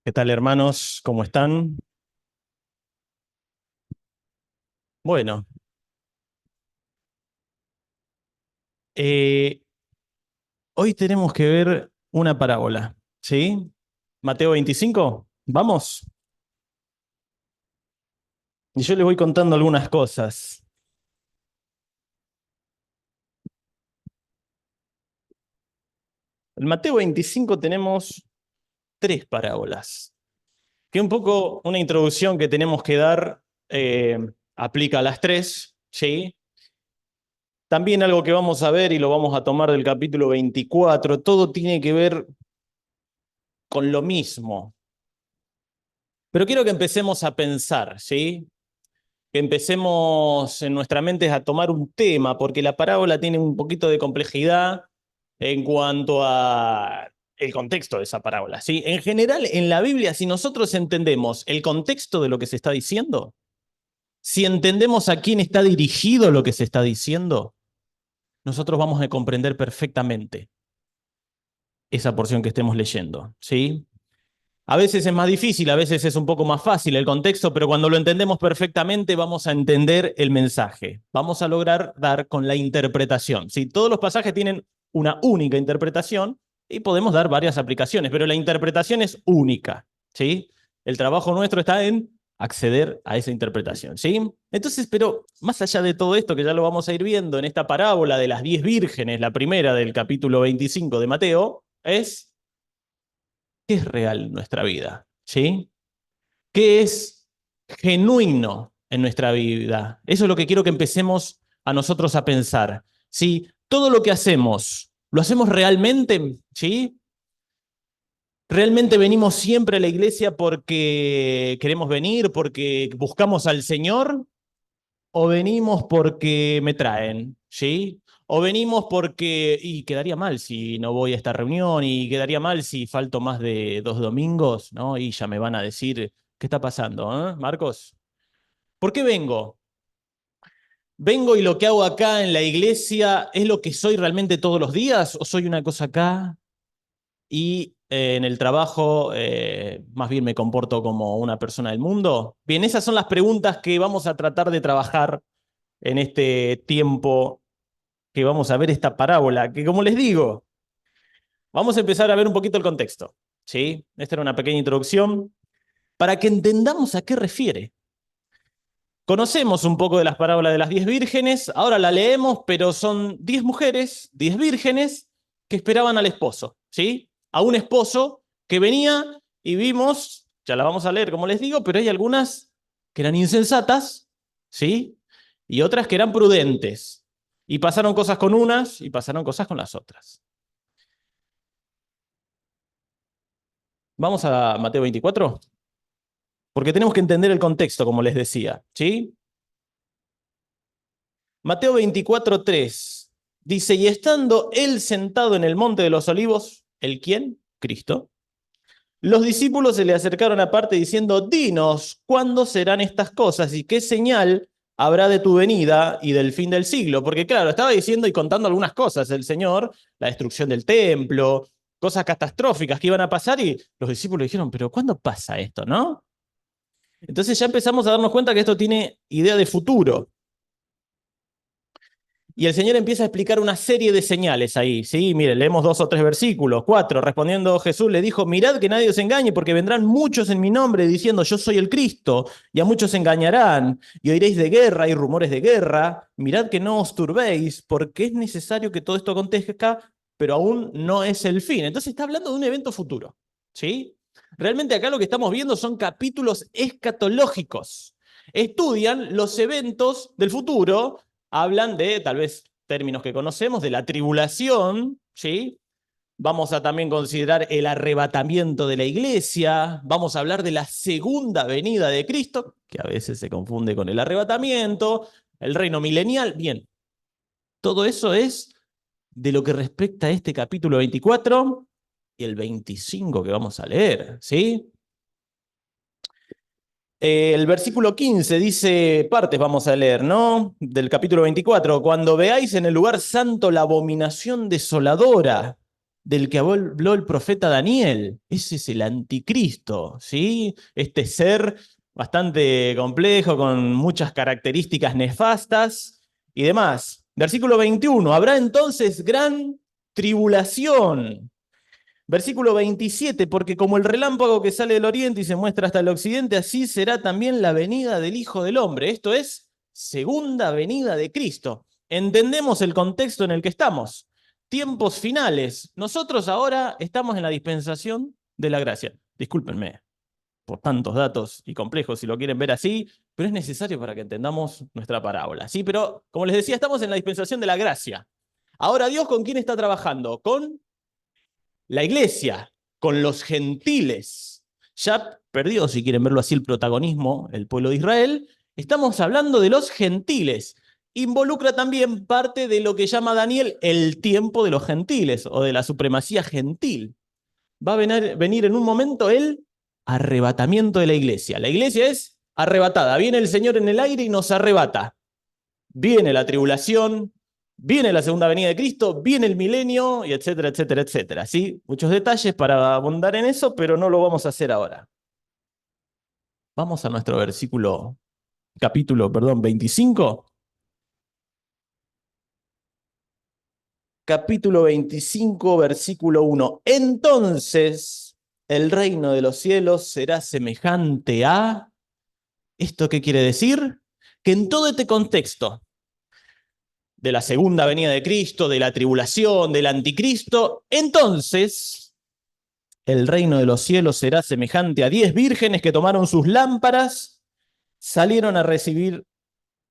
¿Qué tal, hermanos? ¿Cómo están? Bueno, eh, hoy tenemos que ver una parábola, ¿sí? Mateo 25, vamos. Y yo les voy contando algunas cosas. En Mateo 25 tenemos tres parábolas, que un poco una introducción que tenemos que dar eh, aplica a las tres, ¿sí? También algo que vamos a ver y lo vamos a tomar del capítulo 24, todo tiene que ver con lo mismo. Pero quiero que empecemos a pensar, ¿sí? Que empecemos en nuestra mente a tomar un tema, porque la parábola tiene un poquito de complejidad en cuanto a el contexto de esa parábola, ¿sí? En general, en la Biblia, si nosotros entendemos el contexto de lo que se está diciendo, si entendemos a quién está dirigido lo que se está diciendo, nosotros vamos a comprender perfectamente esa porción que estemos leyendo, ¿sí? A veces es más difícil, a veces es un poco más fácil el contexto, pero cuando lo entendemos perfectamente vamos a entender el mensaje. Vamos a lograr dar con la interpretación. ¿Sí? Todos los pasajes tienen una única interpretación y podemos dar varias aplicaciones, pero la interpretación es única. ¿Sí? El trabajo nuestro está en acceder a esa interpretación. ¿Sí? Entonces, pero más allá de todo esto, que ya lo vamos a ir viendo en esta parábola de las 10 vírgenes, la primera del capítulo 25 de Mateo, es qué es real en nuestra vida, ¿sí? ¿Qué es genuino en nuestra vida? Eso es lo que quiero que empecemos a nosotros a pensar. Si todo lo que hacemos, ¿lo hacemos realmente? ¿Sí? ¿Realmente venimos siempre a la iglesia porque queremos venir, porque buscamos al Señor? ¿O venimos porque me traen? ¿Sí? ¿O venimos porque, y quedaría mal si no voy a esta reunión, y quedaría mal si falto más de 2 domingos, ¿no? Y ya me van a decir, ¿qué está pasando, Marcos? ¿Por qué vengo? ¿Vengo y lo que hago acá en la iglesia es lo que soy realmente todos los días? ¿O soy una cosa acá y en el trabajo más bien me comporto como una persona del mundo? Bien, esas son las preguntas que vamos a tratar de trabajar en este tiempo que vamos a ver esta parábola, que como les digo, vamos a empezar a ver un poquito el contexto, ¿sí? Esta era una pequeña introducción para que entendamos a qué refiere. Conocemos un poco de las parábolas de las 10 vírgenes, ahora la leemos, pero son 10 mujeres, 10 vírgenes, que esperaban al esposo, ¿sí? A un esposo que venía y vimos, ya la vamos a leer como les digo, pero hay algunas que eran insensatas, ¿sí? Y otras que eran prudentes. Y pasaron cosas con unas y pasaron cosas con las otras. Vamos a Mateo 24, porque tenemos que entender el contexto, como les decía, ¿sí? Mateo 24:3 dice, y estando él sentado en el monte de los olivos, ¿el quién? Cristo. Los discípulos se le acercaron aparte diciendo, dinos, ¿cuándo serán estas cosas y qué señal habrá de tu venida y del fin del siglo? Porque claro, estaba diciendo y contando algunas cosas el Señor, la destrucción del templo, cosas catastróficas que iban a pasar y los discípulos dijeron, pero ¿cuándo pasa esto, no? Entonces ya empezamos a darnos cuenta que esto tiene idea de futuro. Y el Señor empieza a explicar una serie de señales ahí, ¿sí? Miren, leemos 2 o 3 versículos. 4, respondiendo Jesús le dijo, mirad que nadie os engañe, porque vendrán muchos en mi nombre diciendo, yo soy el Cristo, y a muchos engañarán, y oiréis de guerra y rumores de guerra. Mirad que no os turbéis, porque es necesario que todo esto acontezca, pero aún no es el fin. Entonces está hablando de un evento futuro, ¿sí? Realmente acá lo que estamos viendo son capítulos escatológicos. Estudian los eventos del futuro, hablan de, tal vez, términos que conocemos, de la tribulación, ¿sí? Vamos a también considerar el arrebatamiento de la iglesia, vamos a hablar de la segunda venida de Cristo, que a veces se confunde con el arrebatamiento, el reino milenial. Bien, todo eso es de lo que respecta a este capítulo 24 y el 25 que vamos a leer, ¿sí? El versículo 15 dice, partes vamos a leer, ¿no? Del capítulo 24, cuando veáis en el lugar santo la abominación desoladora. del que habló el profeta Daniel. Ese es el anticristo, ¿sí? Este ser bastante complejo, con muchas características nefastas y demás. Versículo 21, habrá entonces gran tribulación. Versículo 27, porque como el relámpago que sale del oriente y se muestra hasta el occidente, así será también la venida del Hijo del Hombre. Esto es segunda venida de Cristo. Entendemos el contexto en el que estamos. Tiempos finales. Nosotros ahora estamos en la dispensación de la gracia. Discúlpenme por tantos datos y complejos si lo quieren ver así, pero es necesario para que entendamos nuestra parábola. ¿Sí? Pero, como les decía, estamos en la dispensación de la gracia. Ahora, ¿Dios con quién está trabajando? Con la iglesia, con los gentiles. Ya perdió, si quieren verlo así, el protagonismo, el pueblo de Israel. Estamos hablando de los gentiles. Involucra también parte de lo que llama Daniel el tiempo de los gentiles o de la supremacía gentil. Va a venir en un momento el arrebatamiento de la iglesia. La iglesia es arrebatada. Viene el Señor en el aire y nos arrebata. Viene la tribulación, viene la segunda venida de Cristo, viene el milenio, y etcétera, etcétera, etcétera. ¿Sí? Muchos detalles para abundar en eso, pero no lo vamos a hacer ahora. Vamos a nuestro capítulo 25. Capítulo 25, versículo 1. Entonces, el reino de los cielos será semejante a... ¿Esto qué quiere decir? Que en todo este contexto de la segunda venida de Cristo, de la tribulación, del anticristo, entonces el reino de los cielos será semejante a 10 vírgenes que tomaron sus lámparas, salieron a recibir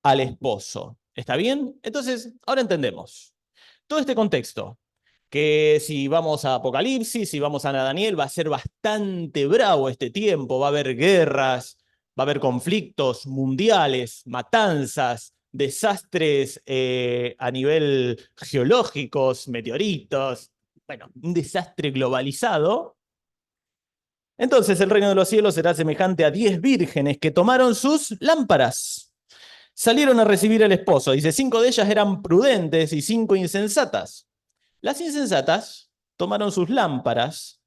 al esposo. ¿Está bien? Entonces, ahora entendemos todo este contexto, que si vamos a Apocalipsis, si vamos a Daniel, va a ser bastante bravo este tiempo, va a haber guerras, va a haber conflictos mundiales, matanzas, desastres a nivel geológicos, meteoritos, bueno, un desastre globalizado. Entonces el reino de los cielos será semejante a 10 vírgenes que tomaron sus lámparas. Salieron a recibir al esposo. Dice, 5 de ellas eran prudentes y 5 insensatas. Las insensatas tomaron sus lámparas,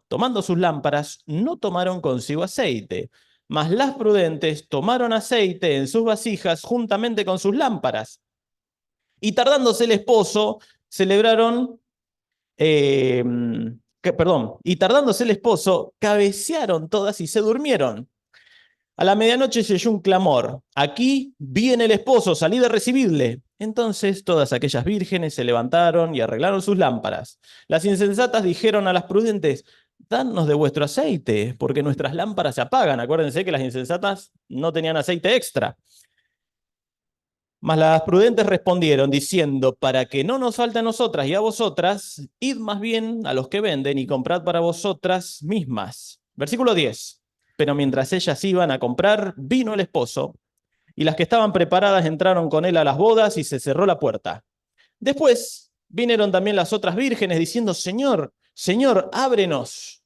tomando sus lámparas, no tomaron consigo aceite, mas las prudentes tomaron aceite en sus vasijas juntamente con sus lámparas. Y tardándose el esposo, celebraron, y tardándose el esposo, cabecearon todas y se durmieron. A la medianoche se oyó un clamor. Aquí viene el esposo, salid a recibirle. Entonces todas aquellas vírgenes se levantaron y arreglaron sus lámparas. Las insensatas dijeron a las prudentes, danos de vuestro aceite, porque nuestras lámparas se apagan. Acuérdense que las insensatas no tenían aceite extra. Mas las prudentes respondieron diciendo, para que no nos falte a nosotras y a vosotras, id más bien a los que venden y comprad para vosotras mismas. Versículo 10. Pero mientras ellas iban a comprar, vino el esposo, y las que estaban preparadas entraron con él a las bodas y se cerró la puerta. Después vinieron también las otras vírgenes diciendo, Señor, Señor, ábrenos.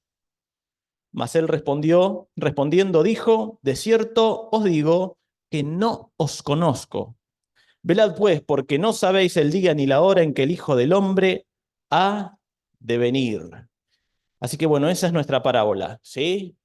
Mas él respondiendo dijo, de cierto os digo que no os conozco. Velad pues, porque no sabéis el día ni la hora en que el Hijo del Hombre ha de venir. Así que bueno, esa es nuestra parábola, ¿sí?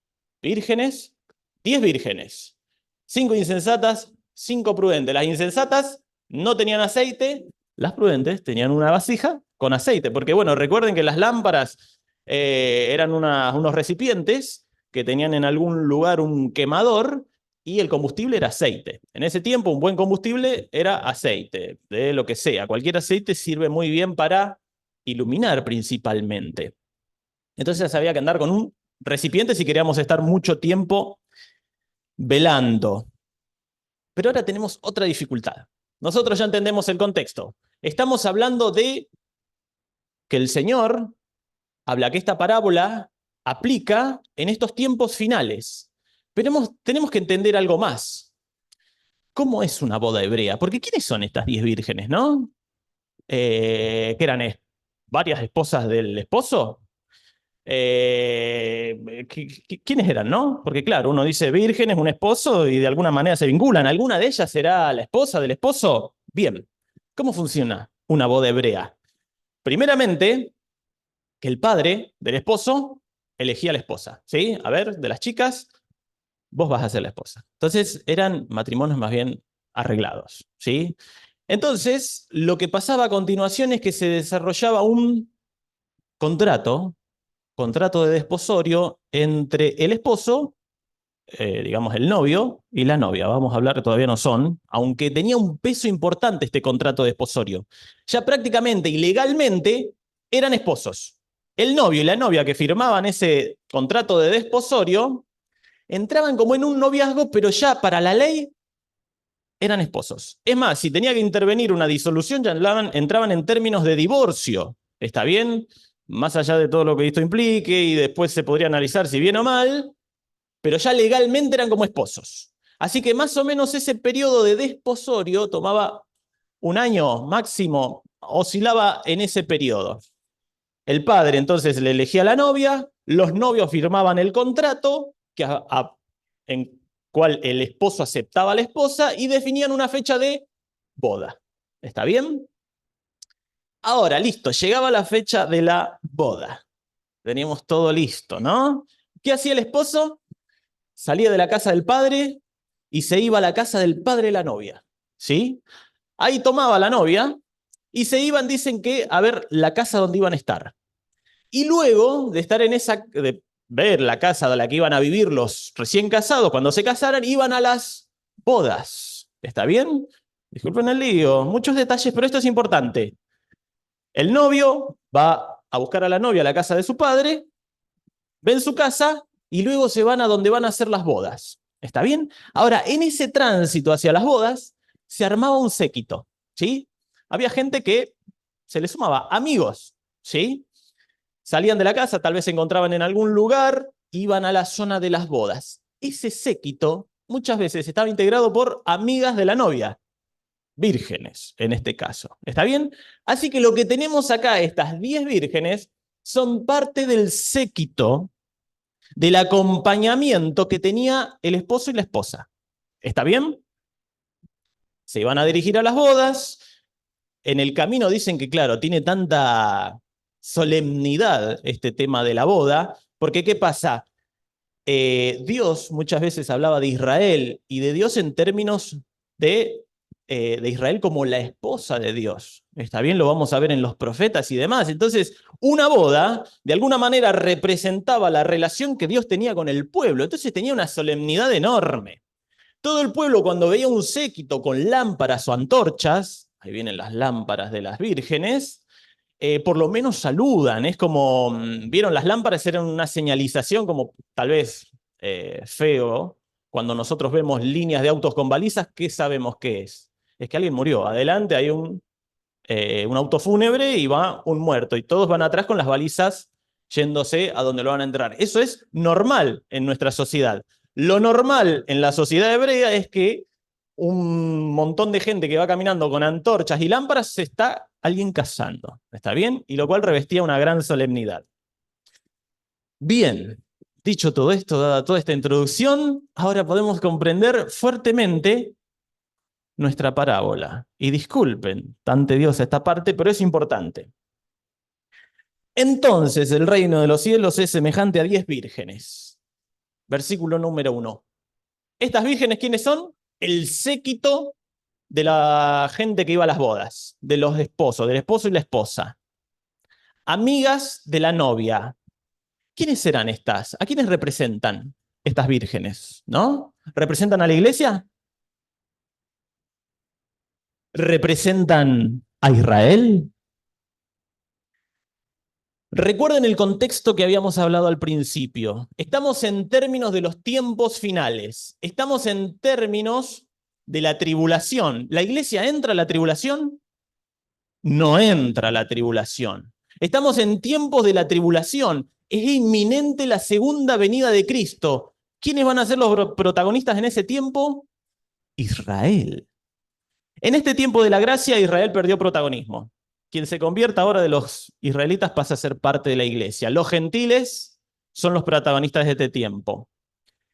Vírgenes, 10 vírgenes, 5 insensatas, 5 prudentes. Las insensatas no tenían aceite, las prudentes tenían una vasija con aceite, porque bueno, recuerden que las lámparas eran unos recipientes que tenían en algún lugar un quemador y el combustible era aceite. En ese tiempo un buen combustible era aceite, de lo que sea. Cualquier aceite sirve muy bien para iluminar principalmente. Entonces había que andar con un recipiente si queríamos estar mucho tiempo velando. Pero ahora tenemos otra dificultad. Nosotros ya entendemos el contexto. Estamos hablando de que el Señor habla que esta parábola aplica en estos tiempos finales. Pero tenemos que entender algo más. ¿Cómo es una boda hebrea? Porque ¿quiénes son estas 10 vírgenes, no? ¿Qué eran? ¿Varias esposas del esposo? ¿Quiénes eran, no? Porque claro, uno dice vírgenes, un esposo, y de alguna manera se vinculan. ¿Alguna de ellas será la esposa del esposo? Bien. ¿Cómo funciona una boda hebrea? Primeramente, que el padre del esposo elegía a la esposa, ¿sí? A ver, de las chicas, vos vas a ser la esposa. Entonces eran matrimonios más bien arreglados, ¿sí? Entonces, lo que pasaba a continuación es que se desarrollaba un contrato, contrato de desposorio entre el esposo, digamos el novio, y la novia. Vamos a hablar que todavía no son, aunque tenía un peso importante este contrato de desposorio. Ya prácticamente y legalmente eran esposos. El novio y la novia que firmaban ese contrato de desposorio entraban como en un noviazgo, pero ya para la ley eran esposos. Es más, si tenía que intervenir una disolución, ya entraban en términos de divorcio. ¿Está bien? Más allá de todo lo que esto implique, y después se podría analizar si bien o mal, pero ya legalmente eran como esposos. Así que más o menos ese periodo de desposorio tomaba un año máximo, oscilaba en ese periodo. El padre entonces le elegía a la novia, los novios firmaban el contrato, en cual el esposo aceptaba a la esposa y definían una fecha de boda. ¿Está bien? Ahora, listo, llegaba la fecha de la boda. Teníamos todo listo, ¿no? ¿Qué hacía el esposo? Salía de la casa del padre y se iba a la casa del padre de la novia, ¿sí? Ahí tomaba a la novia y se iban, dicen que, a ver la casa donde iban a estar. Y luego de estar en de ver la casa de la que iban a vivir los recién casados, cuando se casaran, iban a las bodas. ¿Está bien? Disculpen el lío, muchos detalles, pero esto es importante. El novio va a buscar a la novia a la casa de su padre, ven su casa y luego se van a donde van a hacer las bodas. ¿Está bien? Ahora, en ese tránsito hacia las bodas, se armaba un séquito, ¿sí? Había gente que se le sumaba, amigos, ¿sí? Salían de la casa, tal vez se encontraban en algún lugar, iban a la zona de las bodas. Ese séquito muchas veces estaba integrado por amigas de la novia, vírgenes en este caso. ¿Está bien? Así que lo que tenemos acá, estas 10 vírgenes, son parte del séquito, del acompañamiento que tenía el esposo y la esposa. ¿Está bien? Se iban a dirigir a las bodas. En el camino dicen que, claro, tiene tanta solemnidad este tema de la boda, porque ¿qué pasa? Dios muchas veces hablaba de Israel y de Dios en términos de Israel como la esposa de Dios. Está bien, lo vamos a ver en los profetas y demás. Entonces, una boda de alguna manera representaba la relación que Dios tenía con el pueblo. Entonces tenía una solemnidad enorme. Todo el pueblo cuando veía un séquito con lámparas o antorchas, ahí vienen las lámparas de las vírgenes, por lo menos saludan. Es como, vieron, las lámparas eran una señalización como tal vez feo. Cuando nosotros vemos líneas de autos con balizas, ¿qué sabemos qué es? Es que alguien murió. Adelante hay un auto fúnebre y va un muerto. Y todos van atrás con las balizas yéndose a donde lo van a entrar. Eso es normal en nuestra sociedad. Lo normal en la sociedad hebrea es que un montón de gente que va caminando con antorchas y lámparas se está alguien casando. ¿Está bien? Y lo cual revestía una gran solemnidad. Bien, dicho todo esto, dada toda esta introducción, ahora podemos comprender fuertemente nuestra parábola. Y disculpen tan tediosa esta parte, pero es importante. Entonces el reino de los cielos es semejante a 10 vírgenes. Versículo número 1. ¿Estas vírgenes quiénes son? El séquito de la gente que iba a las bodas, de los esposos, del esposo y la esposa. Amigas de la novia. ¿Quiénes serán estas? ¿A quiénes representan estas vírgenes? ¿No? ¿Representan a la iglesia? ¿Representan a Israel? Recuerden el contexto que habíamos hablado al principio. Estamos en términos de los tiempos finales. Estamos en términos de la tribulación. ¿La iglesia entra a la tribulación? No entra a la tribulación. Estamos en tiempos de la tribulación. Es inminente la segunda venida de Cristo. ¿Quiénes van a ser los protagonistas en ese tiempo? Israel. En este tiempo de la gracia, Israel perdió protagonismo. Quien se convierta ahora de los israelitas pasa a ser parte de la iglesia. Los gentiles son los protagonistas de este tiempo.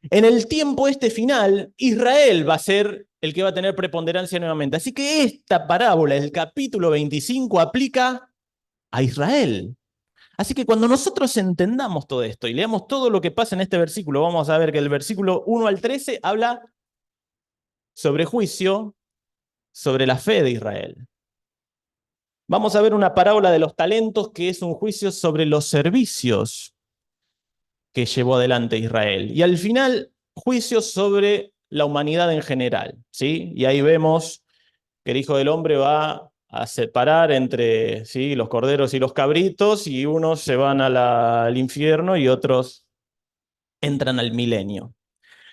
En el tiempo este final, Israel va a ser el que va a tener preponderancia nuevamente. Así que esta parábola, el capítulo 25, aplica a Israel. Así que cuando nosotros entendamos todo esto y leamos todo lo que pasa en este versículo, vamos a ver que el versículo 1 al 13 habla sobre juicio, sobre la fe de Israel. Vamos a ver una parábola de los talentos que es un juicio sobre los servicios que llevó adelante Israel. Y al final, juicios sobre la humanidad en general, ¿sí? Y ahí vemos que el Hijo del Hombre va a separar entre, ¿sí?, los corderos y los cabritos, y unos se van al infierno y otros entran al milenio.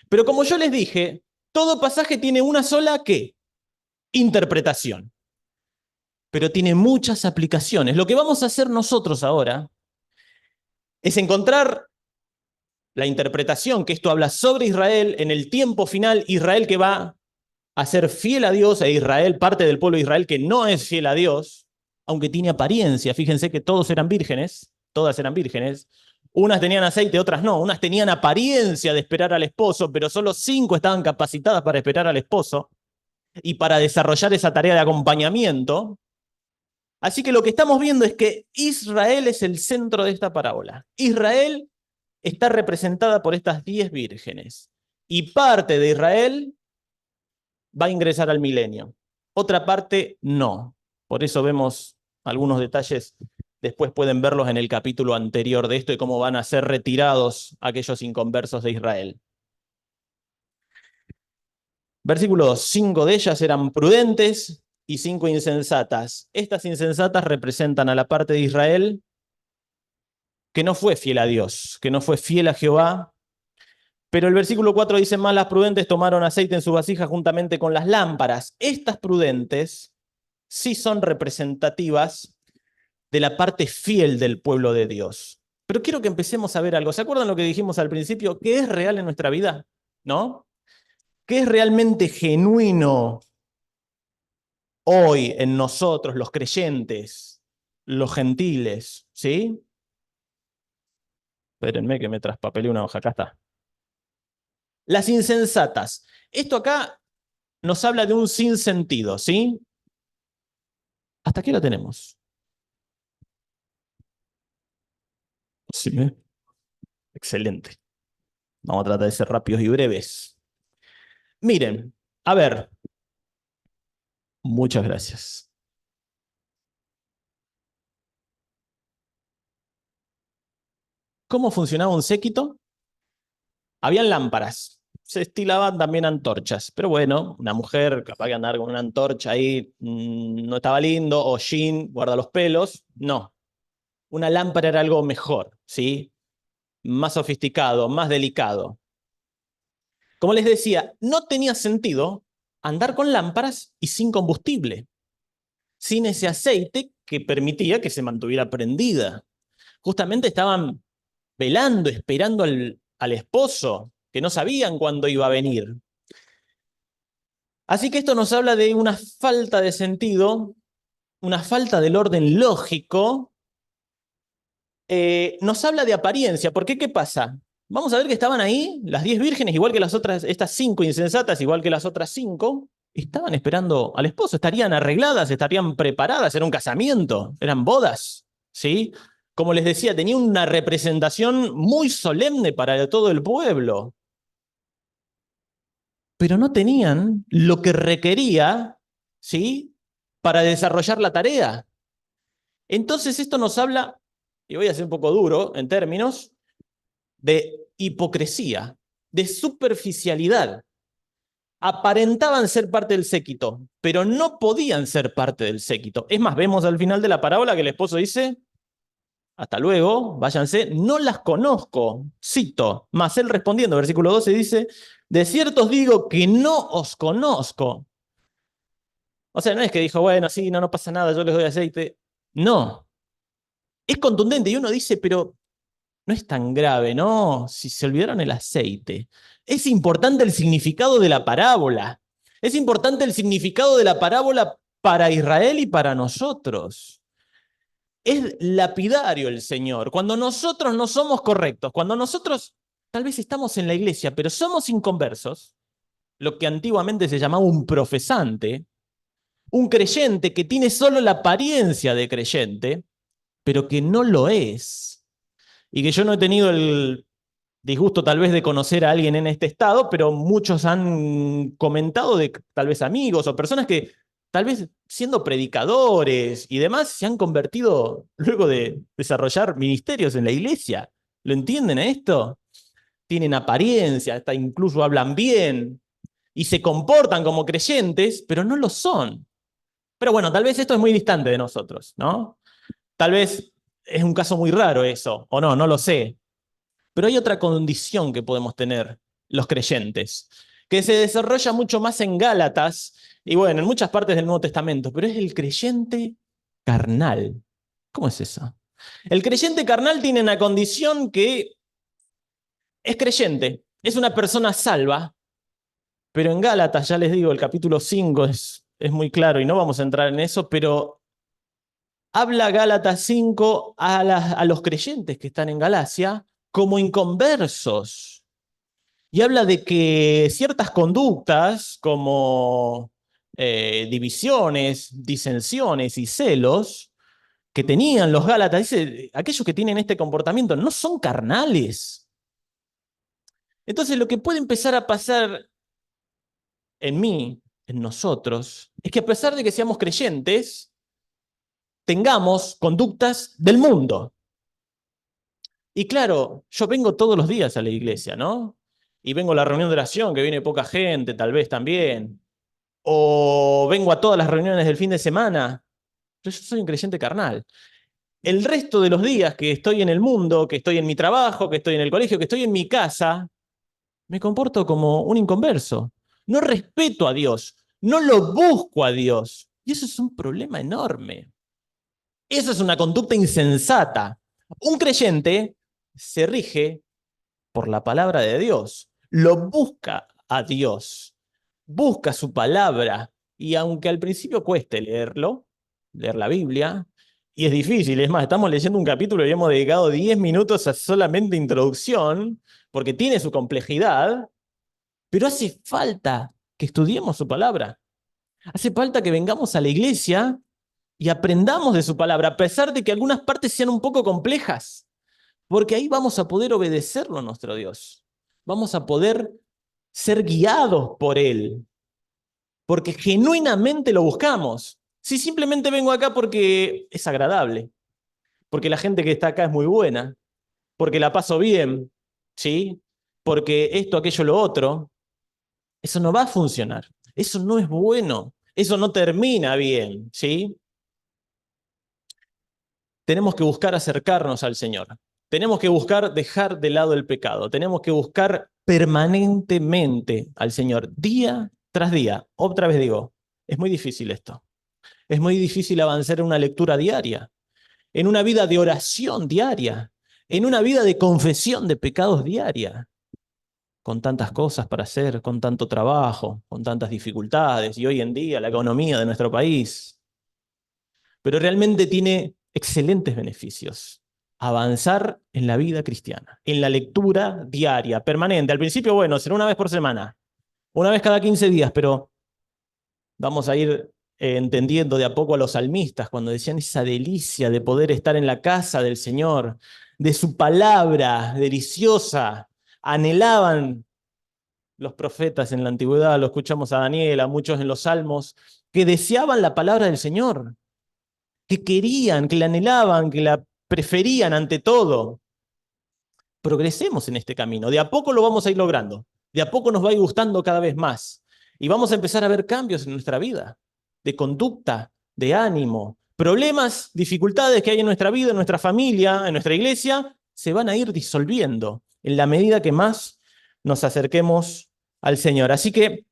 Pero como yo les dije, todo pasaje tiene una sola, ¿qué? Interpretación. Pero tiene muchas aplicaciones. Lo que vamos a hacer nosotros ahora es encontrar la interpretación que esto habla sobre Israel en el tiempo final, Israel que va a ser fiel a Dios, e Israel, parte del pueblo de Israel que no es fiel a Dios, aunque tiene apariencia. Fíjense que todos eran vírgenes, todas eran vírgenes. Unas tenían aceite, otras no. Unas tenían apariencia de esperar al esposo, pero solo 5 estaban capacitadas para esperar al esposo y para desarrollar esa tarea de acompañamiento. Así que lo que estamos viendo es que Israel es el centro de esta parábola. Israel está representada por estas 10 vírgenes. Y parte de Israel va a ingresar al milenio. Otra parte no. Por eso vemos algunos detalles. Después pueden verlos en el capítulo anterior de esto y cómo van a ser retirados aquellos inconversos de Israel. Versículo 2. 5 de ellas eran prudentes y 5 insensatas. Estas insensatas representan a la parte de Israel que no fue fiel a Dios, que no fue fiel a Jehová. Pero el versículo 4 dice: más las prudentes tomaron aceite en su vasija juntamente con las lámparas. Estas prudentes sí son representativas de la parte fiel del pueblo de Dios. Pero quiero que empecemos a ver algo. ¿Se acuerdan lo que dijimos al principio? ¿Qué es real en nuestra vida? ¿No? ¿Qué es realmente genuino hoy en nosotros, los creyentes, los gentiles? ¿Sí? Espérenme que me traspapelé una hoja. Acá está. Las insensatas. Esto acá nos habla de un sinsentido, ¿sí? ¿Hasta aquí lo tenemos? Sí. Excelente. Vamos a tratar de ser rápidos y breves. Miren, a ver. Muchas gracias. ¿Cómo funcionaba un séquito? Habían lámparas. Se estilaban también antorchas. Pero bueno, una mujer capaz de andar con una antorcha ahí no estaba lindo. O Jean guarda los pelos. No. Una lámpara era algo mejor, ¿sí? Más sofisticado, más delicado. Como les decía, no tenía sentido andar con lámparas y sin combustible, sin ese aceite que permitía que se mantuviera prendida. Justamente estaban velando, esperando al esposo, que no sabían cuándo iba a venir. Así que esto nos habla de una falta de sentido, una falta del orden lógico. Nos habla de apariencia, porque ¿qué pasa? Vamos a ver que estaban ahí, las 10 vírgenes, igual que las otras, estas 5 insensatas, igual que las otras 5, estaban esperando al esposo, estarían arregladas, estarían preparadas, era un casamiento, eran bodas, ¿sí? Como les decía, tenía una representación muy solemne para todo el pueblo, pero no tenían lo que requería, ¿sí?, para desarrollar la tarea. Entonces esto nos habla, y voy a ser un poco duro en términos, de hipocresía, de superficialidad. Aparentaban ser parte del séquito, pero no podían ser parte del séquito. Es más, vemos al final de la parábola que el esposo dice: hasta luego, váyanse, no las conozco. Cito, mas él respondiendo, versículo 12 dice: de cierto os digo que no os conozco. O sea, no es que dijo, bueno, sí, no pasa nada, yo les doy aceite. No, es contundente y uno dice, pero no es tan grave, ¿no? Si se olvidaron el aceite. Es importante el significado de la parábola. Es importante el significado de la parábola para Israel y para nosotros. Es lapidario el Señor. Cuando nosotros no somos correctos, cuando nosotros tal vez estamos en la iglesia, pero somos inconversos, lo que antiguamente se llamaba un profesante, un creyente que tiene solo la apariencia de creyente, pero que no lo es. Y que yo no he tenido el disgusto tal vez de conocer a alguien en este estado, pero muchos han comentado de tal vez amigos o personas que tal vez siendo predicadores y demás se han convertido luego de desarrollar ministerios en la iglesia. ¿Lo entienden a esto? Tienen apariencia, hasta incluso hablan bien y se comportan como creyentes, pero no lo son. Pero bueno, tal vez esto es muy distante de nosotros, ¿no? Tal vez es un caso muy raro eso, o no, no lo sé. Pero hay otra condición que podemos tener los creyentes, que se desarrolla mucho más en Gálatas y bueno, en muchas partes del Nuevo Testamento, pero es el creyente carnal. ¿Cómo es eso? El creyente carnal tiene una condición que es creyente, es una persona salva, pero en Gálatas, ya les digo, el capítulo 5 es muy claro y no vamos a entrar en eso, pero habla Gálatas 5 a los creyentes que están en Galacia como inconversos. Y habla de que ciertas conductas como divisiones, disensiones y celos que tenían los Gálatas, dice, aquellos que tienen este comportamiento no son carnales. Entonces lo que puede empezar a pasar en mí, en nosotros, es que a pesar de que seamos creyentes, tengamos conductas del mundo. Y claro, yo vengo todos los días a la iglesia, ¿no? Y vengo a la reunión de oración, que viene poca gente, tal vez también. O vengo a todas las reuniones del fin de semana. Pero yo soy un creyente carnal. El resto de los días que estoy en el mundo, que estoy en mi trabajo, que estoy en el colegio, que estoy en mi casa, me comporto como un inconverso. No respeto a Dios, no lo busco a Dios. Y eso es un problema enorme. Eso es una conducta insensata. Un creyente se rige por la palabra de Dios. Lo busca a Dios. Busca su palabra. Y aunque al principio cueste leerlo, leer la Biblia, y es difícil, es más, estamos leyendo un capítulo y hemos dedicado 10 minutos a solamente introducción, porque tiene su complejidad, pero hace falta que estudiemos su palabra. Hace falta que vengamos a la iglesia y aprendamos de su palabra, a pesar de que algunas partes sean un poco complejas, porque ahí vamos a poder obedecerlo a nuestro Dios. Vamos a poder ser guiados por Él, porque genuinamente lo buscamos. Si simplemente vengo acá porque es agradable, porque la gente que está acá es muy buena, porque la paso bien, ¿sí? Porque esto, aquello, lo otro, eso no va a funcionar. Eso no es bueno. Eso no termina bien, ¿sí? Tenemos que buscar acercarnos al Señor. Tenemos que buscar dejar de lado el pecado. Tenemos que buscar permanentemente al Señor, día tras día. Otra vez digo, es muy difícil esto. Es muy difícil avanzar en una lectura diaria, en una vida de oración diaria, en una vida de confesión de pecados diaria, con tantas cosas para hacer, con tanto trabajo, con tantas dificultades y hoy en día la economía de nuestro país. Pero realmente tiene excelentes beneficios. Avanzar en la vida cristiana, en la lectura diaria, permanente. Al principio, bueno, será una vez por semana, una vez cada 15 días, pero vamos a ir entendiendo de a poco a los salmistas cuando decían esa delicia de poder estar en la casa del Señor, de su palabra deliciosa. Anhelaban los profetas en la antigüedad, lo escuchamos a Daniel, a muchos en los salmos, que deseaban la palabra del Señor, que querían, que la anhelaban, que la preferían ante todo. Progresemos en este camino. De a poco lo vamos a ir logrando. De a poco nos va a ir gustando cada vez más. Y vamos a empezar a ver cambios en nuestra vida, de conducta, de ánimo. Problemas, dificultades que hay en nuestra vida, en nuestra familia, en nuestra iglesia, se van a ir disolviendo en la medida que más nos acerquemos al Señor. Así que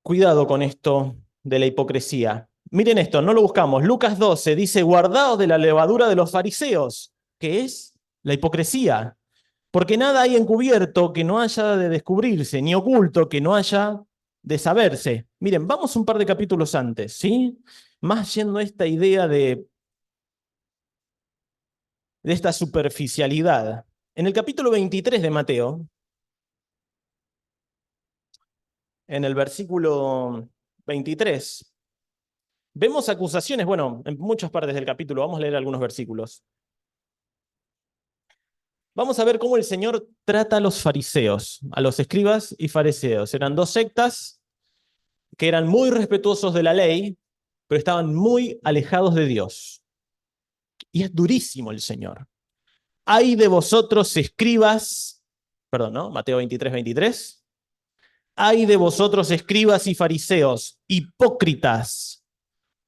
cuidado con esto de la hipocresía. Miren esto, no lo buscamos. Lucas 12 dice, guardaos de la levadura de los fariseos, que es la hipocresía. Porque nada hay encubierto que no haya de descubrirse, ni oculto que no haya de saberse. Miren, vamos un par de capítulos antes, ¿sí? Más yendo a esta idea de esta superficialidad. En el capítulo 23 de Mateo, en el versículo 23, Vemos acusaciones, bueno, en muchas partes del capítulo, vamos a leer algunos versículos. Vamos a ver cómo el Señor trata a los fariseos, a los escribas y fariseos. Eran dos sectas que eran muy respetuosos de la ley, pero estaban muy alejados de Dios. Y es durísimo el Señor. Ay de vosotros, escribas, perdón, ¿no? Mateo 23:23. Ay de vosotros, escribas y fariseos, hipócritas,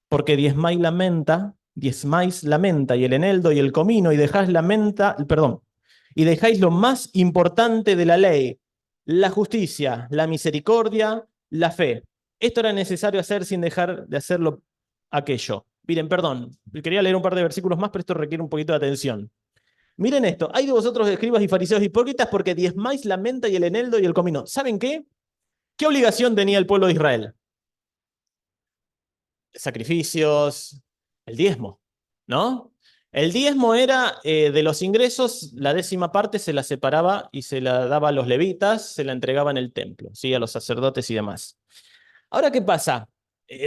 porque diezmáis la menta y el eneldo y el comino, y dejáis la menta, perdón, y dejáis lo más importante de la ley, la justicia, la misericordia, la fe. Esto era necesario hacer sin dejar de hacerlo aquello. Miren, perdón, quería leer un par de versículos más, pero esto requiere un poquito de atención. Miren esto, hay de vosotros escribas y fariseos hipócritas porque diezmáis la menta y el eneldo y el comino. ¿Saben qué? ¿Qué obligación tenía el pueblo de Israel? Sacrificios, el diezmo, ¿no? El diezmo era de los ingresos, la décima parte se la separaba y se la daba a los levitas, se la entregaba en el templo, ¿sí? A los sacerdotes y demás. Ahora, ¿qué pasa?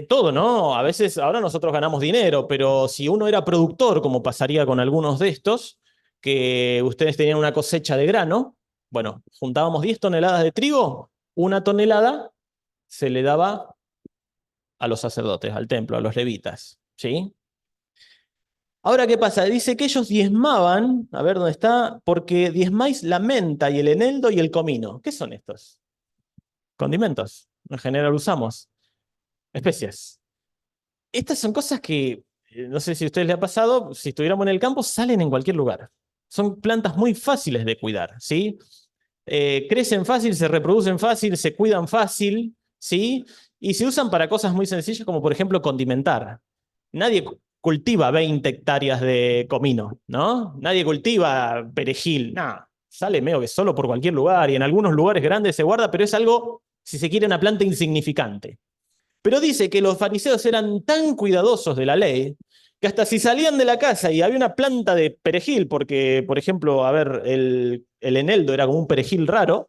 Todo, ¿no? A veces, ahora nosotros ganamos dinero, pero si uno era productor, como pasaría con algunos de estos, que ustedes tenían una cosecha de grano, bueno, juntábamos 10 toneladas de trigo, una tonelada se le daba a los sacerdotes, al templo, a los levitas, ¿sí? Ahora, ¿qué pasa? Dice que ellos diezmaban, a ver dónde está, porque diezmáis la menta y el eneldo y el comino. ¿Qué son estos? Condimentos. En general usamos. Especies. Estas son cosas que, no sé si a ustedes les ha pasado, si estuviéramos en el campo, salen en cualquier lugar. Son plantas muy fáciles de cuidar, ¿sí? Crecen fácil, se reproducen fácil, se cuidan fácil, ¿sí? Y se usan para cosas muy sencillas como, por ejemplo, condimentar. Nadie cultiva 20 hectáreas de comino, ¿no? Nadie cultiva perejil, nada. Sale medio que solo por cualquier lugar y en algunos lugares grandes se guarda, pero es algo, si se quiere, una planta insignificante. Pero dice que los fariseos eran tan cuidadosos de la ley que hasta si salían de la casa y había una planta de perejil, porque, por ejemplo, a ver, el eneldo era como un perejil raro,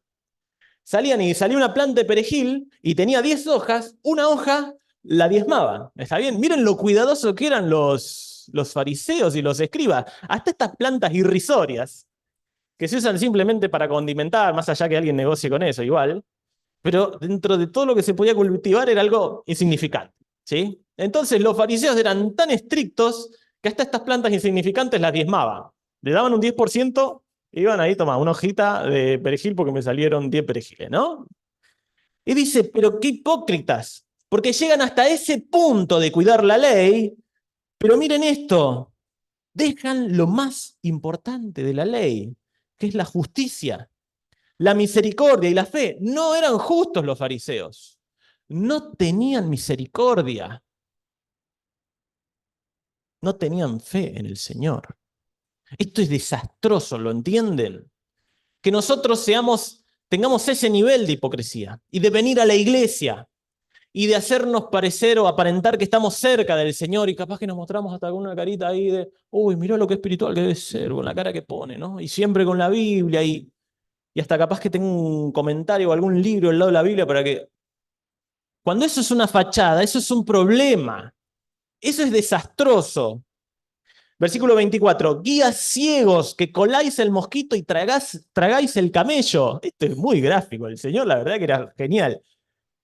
salían y salía una planta de perejil y tenía 10 hojas, una hoja la diezmaban. ¿Está bien? Miren lo cuidadosos que eran los fariseos y los escribas. Hasta estas plantas irrisorias, que se usan simplemente para condimentar, más allá que alguien negocie con eso, igual, pero dentro de todo lo que se podía cultivar era algo insignificante, ¿sí? Entonces los fariseos eran tan estrictos que hasta estas plantas insignificantes las diezmaban. Le daban un 10%, iban ahí, toma, una hojita de perejil porque me salieron 10 perejiles, ¿no? Y dice, pero qué hipócritas, porque llegan hasta ese punto de cuidar la ley, pero miren esto, dejan lo más importante de la ley, que es la justicia, la misericordia y la fe. No eran justos los fariseos. No tenían misericordia. No tenían fe en el Señor. Esto es desastroso, ¿lo entienden? Que nosotros tengamos ese nivel de hipocresía y de venir a la iglesia y de hacernos parecer o aparentar que estamos cerca del Señor y capaz que nos mostramos hasta con una carita ahí de, uy, mirá lo que espiritual que debe ser, con la cara que pone, ¿no? Y siempre con la Biblia y hasta capaz que tengo un comentario o algún libro al lado de la Biblia para que... Cuando eso es una fachada, eso es un problema. Eso es desastroso. Versículo 24. Guías ciegos que coláis el mosquito y tragáis el camello. Esto es muy gráfico. El Señor, la verdad que era genial.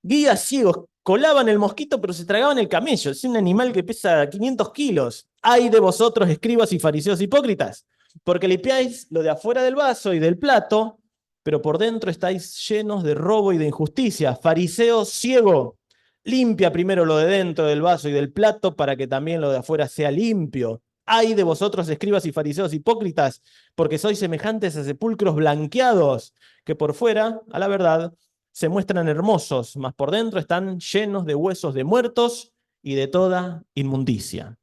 Guías ciegos colaban el mosquito pero se tragaban el camello. Es un animal que pesa 500 kilos. ¡Ay de vosotros, escribas y fariseos hipócritas! Porque limpiáis lo de afuera del vaso y del plato, pero por dentro estáis llenos de robo y de injusticia. Fariseo ciego, limpia primero lo de dentro del vaso y del plato para que también lo de afuera sea limpio. ¡Ay de vosotros, escribas y fariseos hipócritas! Porque sois semejantes a sepulcros blanqueados, que por fuera, a la verdad, se muestran hermosos, mas por dentro están llenos de huesos de muertos y de toda inmundicia.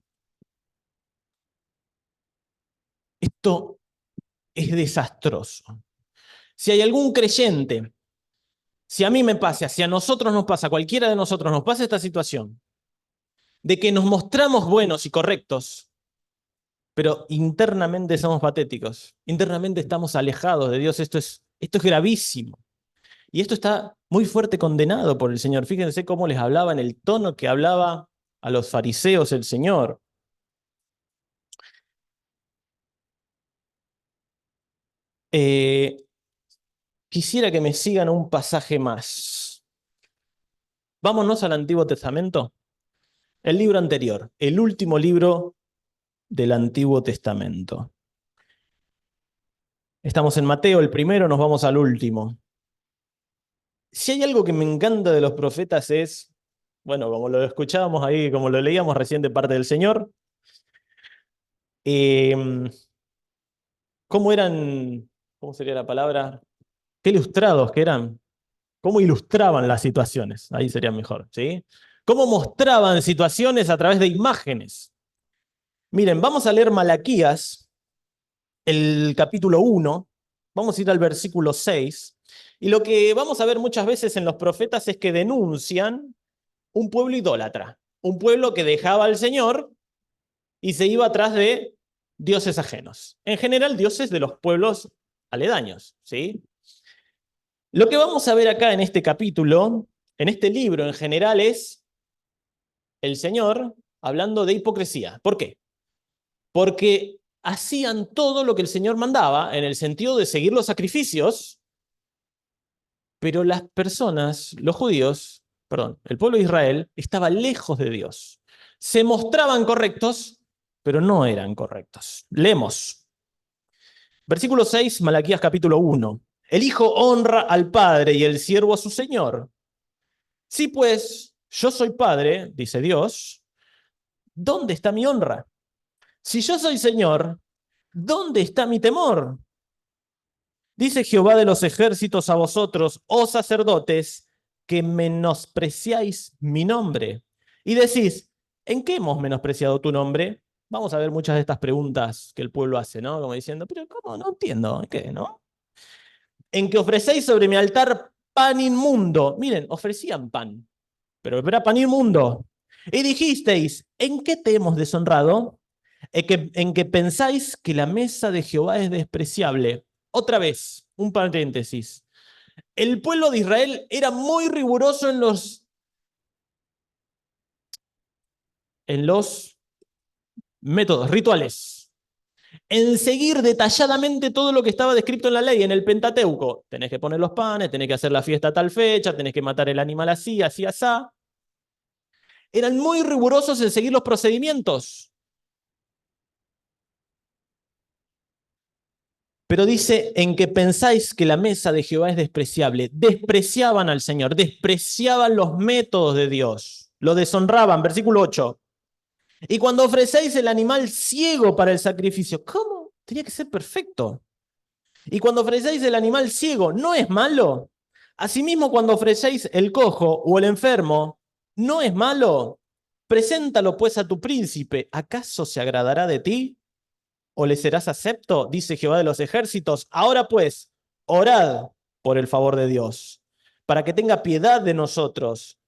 Esto es desastroso. Si hay algún creyente, si a mí me pasa, si a nosotros nos pasa, a cualquiera de nosotros nos pasa esta situación, de que nos mostramos buenos y correctos, pero internamente somos patéticos, internamente estamos alejados de Dios, esto es gravísimo. Y esto está muy fuerte condenado por el Señor. Fíjense cómo les hablaba en el tono que hablaba a los fariseos el Señor. Eh, Quisiera que me sigan un pasaje más. Vámonos al Antiguo Testamento. El libro anterior, el último libro del Antiguo Testamento. Estamos en Mateo, el primero, nos vamos al último. Si hay algo que me encanta de los profetas es, bueno, como lo escuchábamos ahí, como lo leíamos recién de parte del Señor, eh, cómo eran, ¿cómo sería la palabra? Qué ilustrados que eran, cómo ilustraban las situaciones, ahí sería mejor, ¿sí? Cómo mostraban situaciones a través de imágenes. Miren, vamos a leer Malaquías, el capítulo 1, vamos a ir al versículo 6, y lo que vamos a ver muchas veces en los profetas es que denuncian un pueblo idólatra, un pueblo que dejaba al Señor y se iba atrás de dioses ajenos. En general, dioses de los pueblos aledaños, ¿sí? Lo que vamos a ver acá en este capítulo, en este libro en general, es el Señor hablando de hipocresía. ¿Por qué? Porque hacían todo lo que el Señor mandaba, en el sentido de seguir los sacrificios, pero las personas, los judíos, perdón, el pueblo de Israel, estaba lejos de Dios. Se mostraban correctos, pero no eran correctos. Leemos. Versículo 6, Malaquías capítulo 1. El hijo honra al padre y el siervo a su señor. Si pues yo soy padre, dice Dios, ¿dónde está mi honra? Si yo soy señor, ¿dónde está mi temor? Dice Jehová de los ejércitos a vosotros, oh sacerdotes, que menospreciáis mi nombre. Y decís, ¿en qué hemos menospreciado tu nombre? Vamos a ver muchas de estas preguntas que el pueblo hace, ¿no? Como diciendo, pero ¿cómo? No entiendo, ¿en qué, no? En que ofrecéis sobre mi altar pan inmundo. Miren, ofrecían pan, pero era pan inmundo. Y dijisteis, ¿en qué te hemos deshonrado? En que pensáis que la mesa de Jehová es despreciable. Otra vez, un paréntesis. El pueblo de Israel era muy riguroso en los métodos, rituales, en seguir detalladamente todo lo que estaba descrito en la ley, en el Pentateuco. Tenés que poner los panes, tenés que hacer la fiesta a tal fecha, tenés que matar el animal así, así, asá. Eran muy rigurosos en seguir los procedimientos. Pero dice, en que pensáis que la mesa de Jehová es despreciable. Despreciaban al Señor, despreciaban los métodos de Dios, lo deshonraban. Versículo 8. Y cuando ofrecéis el animal ciego para el sacrificio, ¿cómo? Tenía que ser perfecto. Y cuando ofrecéis el animal ciego, ¿no es malo? Asimismo, cuando ofrecéis el cojo o el enfermo, ¿no es malo? Preséntalo pues a tu príncipe. ¿Acaso se agradará de ti? ¿O le serás acepto? Dice Jehová de los ejércitos. Ahora pues, orad por el favor de Dios, para que tenga piedad de nosotros.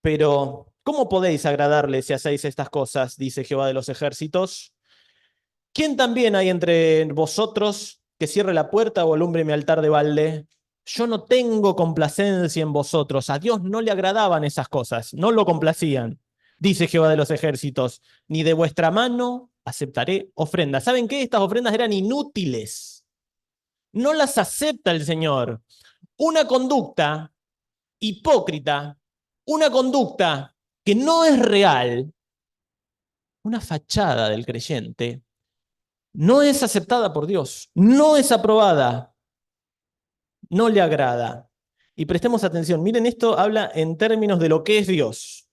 Pero, ¿cómo podéis agradarle si hacéis estas cosas? Dice Jehová de los ejércitos. ¿Quién también hay entre vosotros que cierre la puerta o alumbre mi altar de balde? Yo no tengo complacencia en vosotros. A Dios no le agradaban esas cosas, no lo complacían. Dice Jehová de los ejércitos, ni de vuestra mano aceptaré ofrendas. ¿Saben qué? Estas ofrendas eran inútiles. No las acepta el Señor. Una conducta hipócrita, una conducta que no es real, una fachada del creyente, no es aceptada por Dios, no es aprobada, no le agrada. Y prestemos atención, miren, esto habla en términos de lo que es Dios.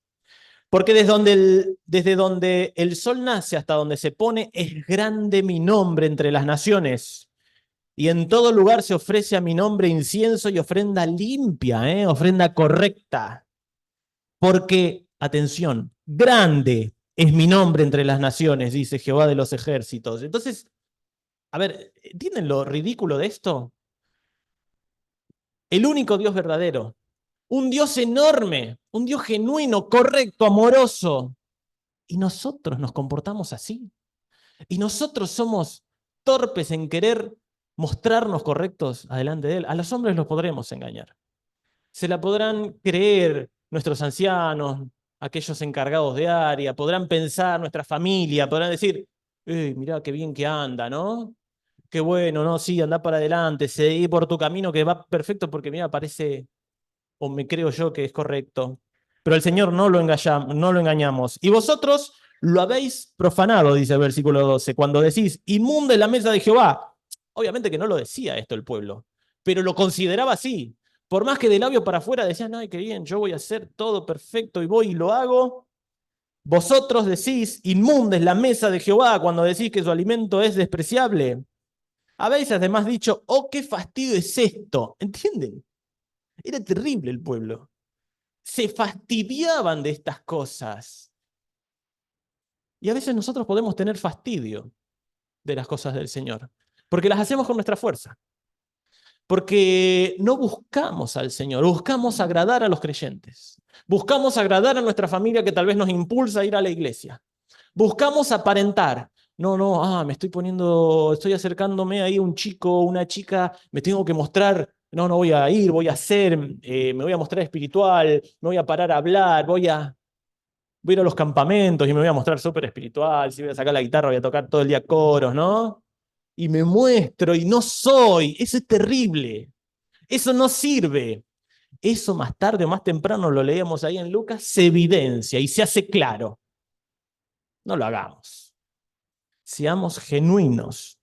Porque desde donde el sol nace hasta donde se pone, es grande mi nombre entre las naciones. Y en todo lugar se ofrece a mi nombre incienso y ofrenda limpia, ofrenda correcta. Porque, atención, grande es mi nombre entre las naciones, dice Jehová de los ejércitos. Entonces, a ver, ¿entienden lo ridículo de esto? El único Dios verdadero, un Dios enorme, un Dios genuino, correcto, amoroso. Y nosotros nos comportamos así. Y nosotros somos torpes en querer mostrarnos correctos adelante de Él. A los hombres los podremos engañar. Se la podrán creer nuestros ancianos, aquellos encargados de área, podrán pensar nuestra familia, podrán decir, mirá qué bien que anda, ¿no? Qué bueno, ¿no? Sí, anda para adelante, seguí por tu camino que va perfecto porque, mira, parece, o me creo yo que es correcto. Pero el Señor no lo engañamos. Y vosotros lo habéis profanado, dice el versículo 12, cuando decís, inmunda es la mesa de Jehová. Obviamente que no lo decía esto el pueblo, pero lo consideraba así. Por más que de labio para afuera decían, ay, qué bien, yo voy a hacer todo perfecto y voy y lo hago. Vosotros decís, inmunda es la mesa de Jehová cuando decís que su alimento es despreciable. Habéis además dicho, oh, qué fastidio es esto. ¿Entienden? Era terrible el pueblo. Se fastidiaban de estas cosas. Y a veces nosotros podemos tener fastidio de las cosas del Señor, porque las hacemos con nuestra fuerza, porque no buscamos al Señor, buscamos agradar a los creyentes, buscamos agradar a nuestra familia que tal vez nos impulsa a ir a la iglesia, buscamos aparentar. No, no, me estoy acercándome ahí a un chico, una chica, me tengo que mostrar, no, no voy a ir, voy a hacer, me voy a mostrar espiritual, no voy a parar a hablar, voy a ir a los campamentos y me voy a mostrar súper espiritual, si voy a sacar la guitarra, voy a tocar todo el día coros, ¿no? Y me muestro y no soy. Eso es terrible. Eso no sirve. Eso más tarde o más temprano, lo leemos ahí en Lucas, se evidencia y se hace claro. No lo hagamos. Seamos genuinos.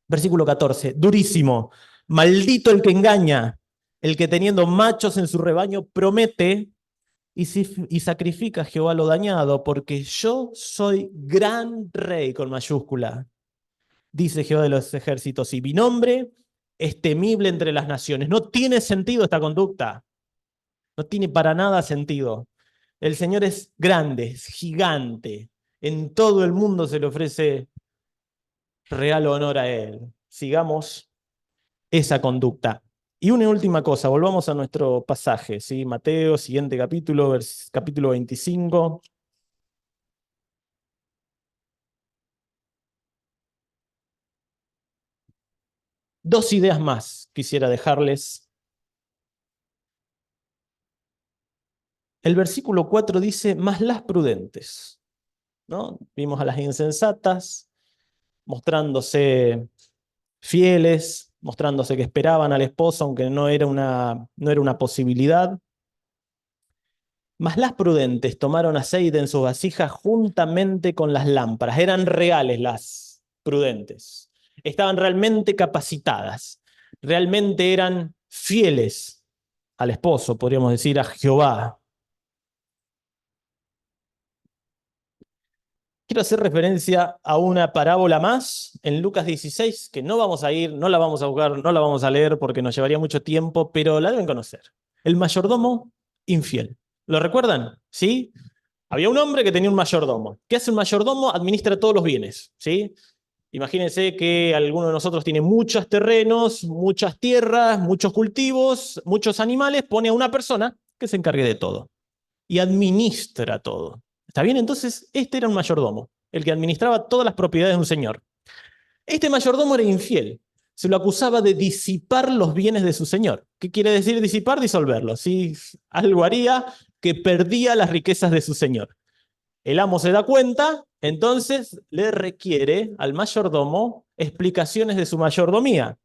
Versículo 14, durísimo. Maldito el que engaña, el que teniendo machos en su rebaño promete y sacrifica a Jehová lo dañado, porque yo soy gran rey con mayúscula, dice Jehová de los ejércitos, y mi nombre es temible entre las naciones. No tiene sentido esta conducta, no tiene para nada sentido. El Señor es grande, es gigante, en todo el mundo se le ofrece real honor a Él. Sigamos esa conducta. Y una última cosa, volvamos a nuestro pasaje, ¿sí? Mateo, siguiente capítulo, capítulo 25. Dos ideas más quisiera dejarles. El versículo 4 dice, más las prudentes, ¿no? Vimos a las insensatas mostrándose fieles, mostrándose que esperaban al esposo, aunque no era una posibilidad. Mas las prudentes tomaron aceite en sus vasijas juntamente con las lámparas. Eran reales las prudentes. Estaban realmente capacitadas. Realmente eran fieles al esposo, podríamos decir, a Jehová. Quiero hacer referencia a una parábola más en Lucas 16, que no vamos a ir, no la vamos a buscar, no la vamos a leer porque nos llevaría mucho tiempo, pero la deben conocer. El mayordomo infiel. ¿Lo recuerdan? ¿Sí? Había un hombre que tenía un mayordomo. ¿Qué hace un mayordomo? Administra todos los bienes, ¿sí? Imagínense que alguno de nosotros tiene muchos terrenos, muchas tierras, muchos cultivos, muchos animales, pone a una persona que se encargue de todo y administra todo. ¿Está bien? Entonces, este era un mayordomo, el que administraba todas las propiedades de un señor. Este mayordomo era infiel. Se lo acusaba de disipar los bienes de su señor. ¿Qué quiere decir disipar? Disolverlos. Si algo haría que perdía las riquezas de su señor. El amo se da cuenta, entonces le requiere al mayordomo explicaciones de su mayordomía.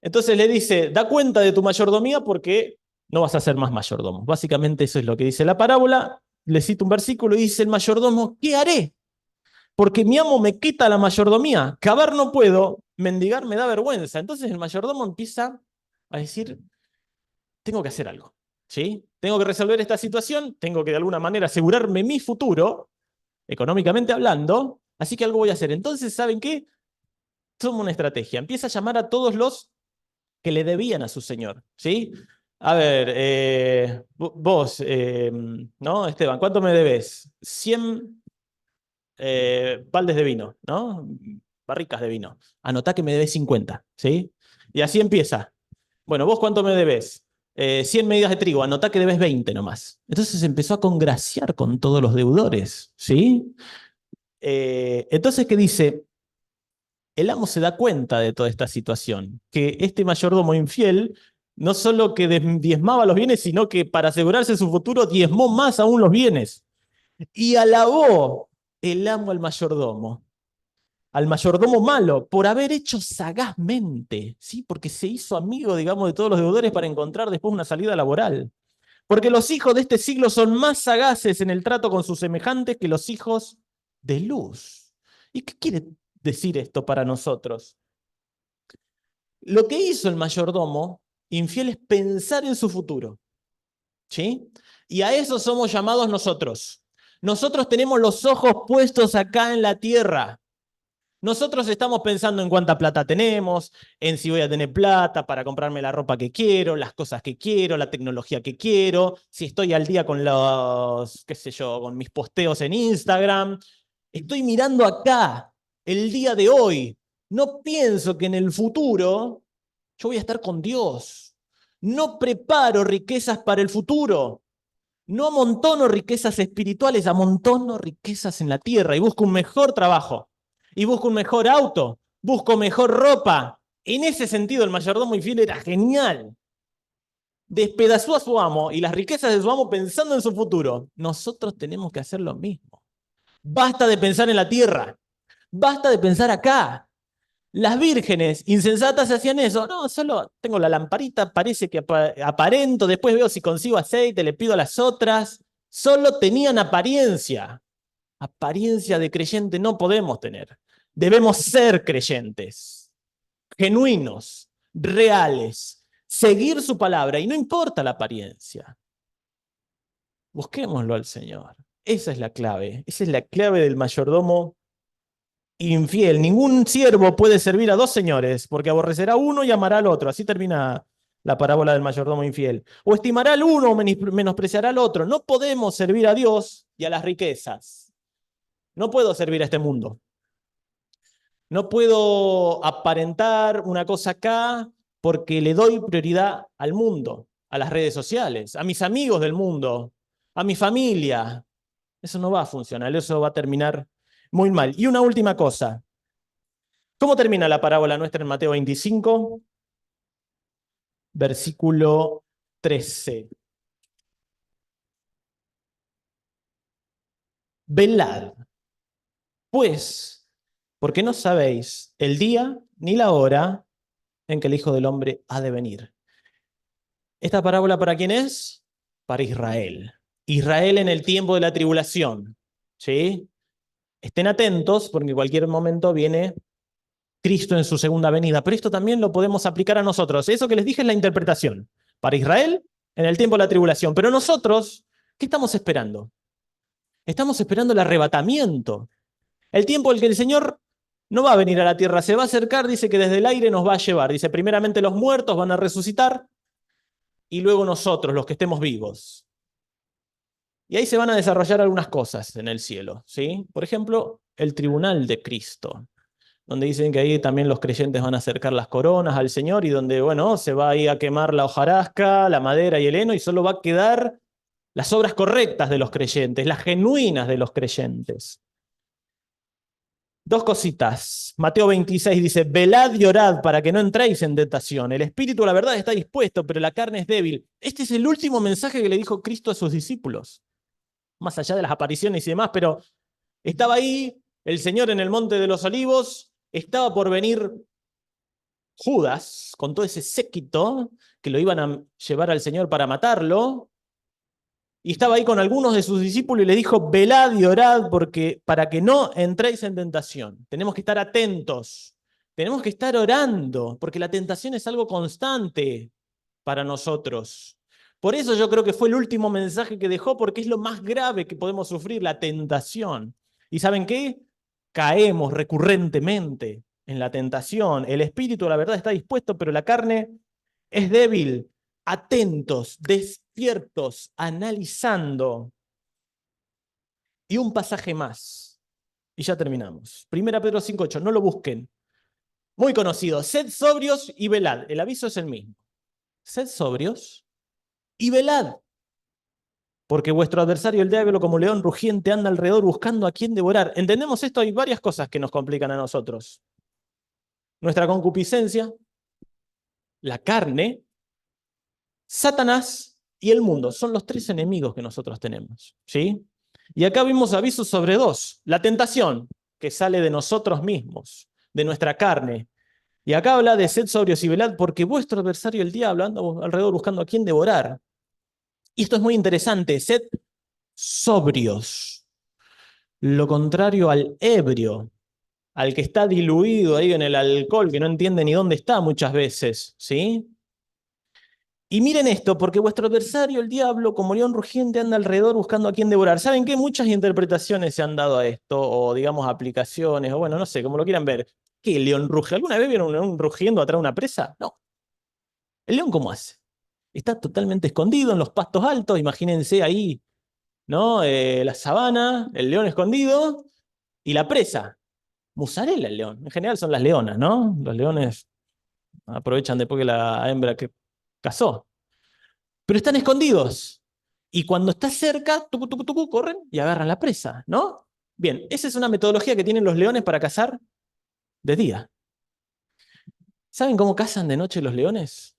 Entonces le dice, da cuenta de tu mayordomía porque no vas a ser más mayordomo. Básicamente eso es lo que dice la parábola. Le cito un versículo y dice el mayordomo, ¿qué haré? Porque mi amo me quita la mayordomía. Cavar no puedo, mendigar me da vergüenza. Entonces el mayordomo empieza a decir, tengo que hacer algo, ¿sí? Tengo que resolver esta situación, tengo que de alguna manera asegurarme mi futuro, económicamente hablando, así que algo voy a hacer. Entonces, ¿saben qué? Toma una estrategia. Empieza a llamar a todos los que le debían a su señor, ¿sí? A ver, vos, ¿no? Esteban, ¿cuánto me debes? 100 baldes de vino, ¿no? Barricas de vino. Anotá que me debes 50, ¿sí? Y así empieza. Bueno, ¿vos cuánto me debes? 100 medidas de trigo, anotá que debes 20 nomás. Entonces empezó a congraciar con todos los deudores, ¿sí? Entonces, ¿qué dice? El amo se da cuenta de toda esta situación, que este mayordomo infiel No solo que diezmaba los bienes, sino que para asegurarse su futuro diezmó más aún los bienes. Y alabó el amo al mayordomo malo, por haber hecho sagazmente, ¿sí? Porque se hizo amigo, digamos, de todos los deudores para encontrar después una salida laboral. Porque los hijos de este siglo son más sagaces en el trato con sus semejantes que los hijos de luz. ¿Y qué quiere decir esto para nosotros? Lo que hizo el mayordomo infiel es pensar en su futuro, ¿sí? Y a eso somos llamados nosotros. Nosotros tenemos los ojos puestos acá en la tierra. Nosotros estamos pensando en cuánta plata tenemos, en si voy a tener plata para comprarme la ropa que quiero, las cosas que quiero, la tecnología que quiero, si estoy al día con los, qué sé yo, con mis posteos en Instagram. Estoy mirando acá, el día de hoy. No pienso que en el futuro yo voy a estar con Dios. No preparo riquezas para el futuro. No amontono riquezas espirituales, amontono riquezas en la tierra y busco un mejor trabajo, y busco un mejor auto, busco mejor ropa. En ese sentido, el mayordomo infiel era genial. Despedazó a su amo y las riquezas de su amo pensando en su futuro. Nosotros tenemos que hacer lo mismo. Basta de pensar en la tierra, basta de pensar acá. Las vírgenes insensatas hacían eso. No, solo tengo la lamparita, parece que aparento, después veo si consigo aceite, le pido a las otras. Solo tenían apariencia. Apariencia de creyente no podemos tener. Debemos ser creyentes, genuinos, reales, seguir su palabra y no importa la apariencia. Busquémoslo al Señor. Esa es la clave. Esa es la clave del mayordomo infiel. Ningún siervo puede servir a dos señores, porque aborrecerá a uno y amará al otro. Así termina la parábola del mayordomo infiel. O estimará al uno o menospreciará al otro. No podemos servir a Dios y a las riquezas. No puedo servir a este mundo. No puedo aparentar una cosa acá porque le doy prioridad al mundo, a las redes sociales, a mis amigos del mundo, a mi familia. Eso no va a funcionar, eso va a terminar muy mal. Y una última cosa. ¿Cómo termina la parábola nuestra en Mateo 25? Versículo 13. Velad, pues, porque no sabéis el día ni la hora en que el Hijo del Hombre ha de venir. ¿Esta parábola para quién es? Para Israel. Israel en el tiempo de la tribulación. ¿Sí? Estén atentos porque en cualquier momento viene Cristo en su segunda venida. Pero esto también lo podemos aplicar a nosotros. Eso que les dije es la interpretación. Para Israel en el tiempo de la tribulación. Pero nosotros, ¿qué estamos esperando? Estamos esperando el arrebatamiento. El tiempo en el que el Señor no va a venir a la tierra, se va a acercar, dice que desde el aire nos va a llevar. Dice, primeramente los muertos van a resucitar y luego nosotros, los que estemos vivos. Y ahí se van a desarrollar algunas cosas en el cielo, ¿sí? Por ejemplo, el tribunal de Cristo, donde dicen que ahí también los creyentes van a acercar las coronas al Señor y donde, bueno, se va ahí a quemar la hojarasca, la madera y el heno y solo va a quedar las obras correctas de los creyentes, las genuinas de los creyentes. Dos cositas. Mateo 26 dice, velad y orad para que no entréis en tentación. El espíritu, la verdad, está dispuesto, pero la carne es débil. Este es el último mensaje que le dijo Cristo a sus discípulos. Más allá de las apariciones y demás, pero estaba ahí el Señor en el Monte de los Olivos, estaba por venir Judas con todo ese séquito que lo iban a llevar al Señor para matarlo, y estaba ahí con algunos de sus discípulos y le dijo, velad y orad porque, para que no entréis en tentación. Tenemos que estar atentos, tenemos que estar orando, porque la tentación es algo constante para nosotros. Por eso yo creo que fue el último mensaje que dejó, porque es lo más grave que podemos sufrir, la tentación. ¿Y saben qué? Caemos recurrentemente en la tentación. El espíritu, la verdad, está dispuesto, pero la carne es débil. Atentos, despiertos, analizando. Y un pasaje más. Y ya terminamos. 1 Pedro 5:8, no lo busquen. Muy conocido. Sed sobrios y velad. El aviso es el mismo. Sed sobrios y velad. Porque vuestro adversario, el diablo, como león rugiente, anda alrededor buscando a quién devorar. ¿Entendemos esto? Hay varias cosas que nos complican a nosotros. Nuestra concupiscencia, la carne, Satanás y el mundo son los tres enemigos que nosotros tenemos, ¿sí? Y acá vimos avisos sobre dos. La tentación, que sale de nosotros mismos, de nuestra carne. Y acá habla de sed, sobrios y velad, porque vuestro adversario el diablo anda alrededor buscando a quién devorar. Y esto es muy interesante, sed sobrios. Lo contrario al ebrio, al que está diluido ahí en el alcohol, que no entiende ni dónde está muchas veces, ¿sí? Y miren esto, porque vuestro adversario, el diablo, como león rugiente, anda alrededor buscando a quién devorar. ¿Saben qué? Muchas interpretaciones se han dado a esto, o digamos aplicaciones, o bueno, no sé, como lo quieran ver. ¿Qué león ruge? ¿Alguna vez vieron un león rugiendo atrás de una presa? No. ¿El león cómo hace? Está totalmente escondido en los pastos altos, imagínense ahí, ¿no? La sabana, el león escondido y la presa. Musarela el león. En general son las leonas, ¿no? Los leones aprovechan después que la hembra que cazó. Pero están escondidos. Y cuando está cerca, tucu, tucu, tucu, corren y agarran la presa, ¿no? Bien, esa es una metodología que tienen los leones para cazar de día. ¿Saben cómo cazan de noche los leones?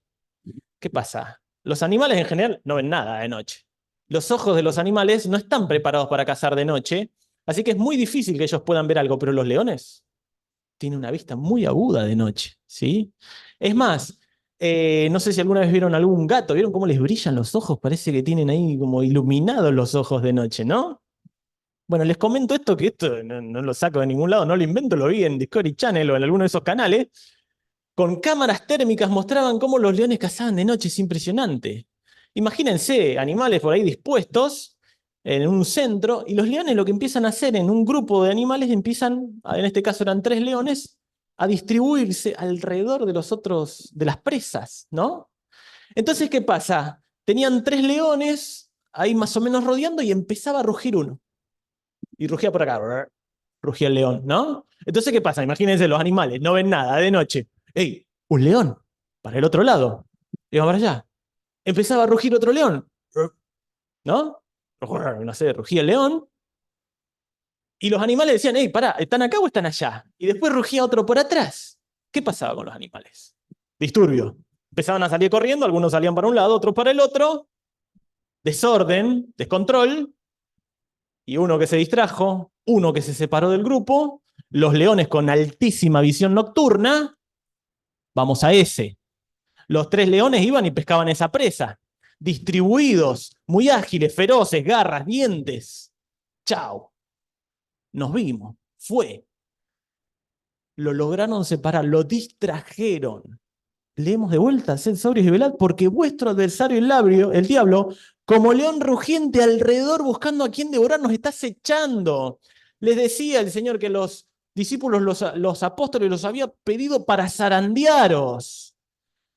¿Qué pasa? Los animales en general no ven nada de noche. Los ojos de los animales no están preparados para cazar de noche, así que es muy difícil que ellos puedan ver algo, pero los leones tienen una vista muy aguda de noche, ¿sí? Es más, no sé si alguna vez vieron algún gato, ¿vieron cómo les brillan los ojos? Parece que tienen ahí como iluminados los ojos de noche, ¿no? Bueno, les comento esto, que esto no lo saco de ningún lado, no lo invento, lo vi en Discovery Channel o en alguno de esos canales. Con cámaras térmicas mostraban cómo los leones cazaban de noche, es impresionante. Imagínense, animales por ahí dispuestos en un centro, y los leones lo que empiezan a hacer en un grupo de animales, empiezan, en este caso eran tres leones, a distribuirse alrededor de los otros, de las presas, ¿no? Entonces, ¿qué pasa? Tenían tres leones ahí más o menos rodeando y empezaba a rugir uno. Y rugía por acá, rugía el león, ¿no? Entonces, ¿qué pasa? Imagínense, los animales no ven nada de noche. ¡Ey! Un león, para el otro lado. Iba para allá. Empezaba a rugir otro león, ¿no? No sé, rugía el león. Y los animales decían, ¡ey, pará! ¿Están acá o están allá? Y después rugía otro por atrás. ¿Qué pasaba con los animales? Disturbio. Empezaban a salir corriendo, algunos salían para un lado, otros para el otro. Desorden, descontrol. Y uno que se distrajo, uno que se separó del grupo, los leones con altísima visión nocturna, vamos a ese. Los tres leones iban y pescaban esa presa, distribuidos, muy ágiles, feroces, garras, dientes. Chao, nos vimos, fue. Lo lograron separar, lo distrajeron. Leemos de vuelta, sed sobrios y velad, porque vuestro adversario el diablo, como león rugiente alrededor buscando a quien devorar, nos está acechando. Les decía el Señor que los discípulos, los apóstoles, los había pedido para zarandearos.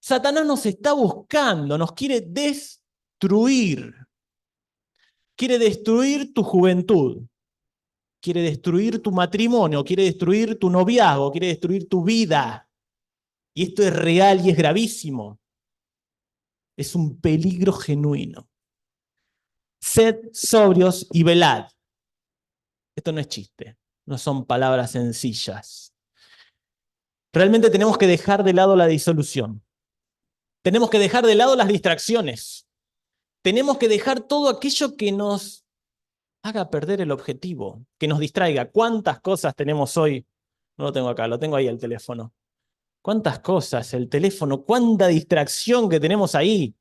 Satanás nos está buscando, nos quiere destruir. Quiere destruir tu juventud, quiere destruir tu matrimonio, quiere destruir tu noviazgo, quiere destruir tu vida. Y esto es real y es gravísimo. Es un peligro genuino. Sed sobrios y velad. Esto no es chiste, no son palabras sencillas. Realmente tenemos que dejar de lado la disolución. Tenemos que dejar de lado las distracciones. Tenemos que dejar todo aquello que nos haga perder el objetivo, que nos distraiga. ¿Cuántas cosas tenemos hoy? No lo tengo acá, lo tengo ahí el teléfono. ¿Cuántas cosas? El teléfono, cuánta distracción que tenemos ahí.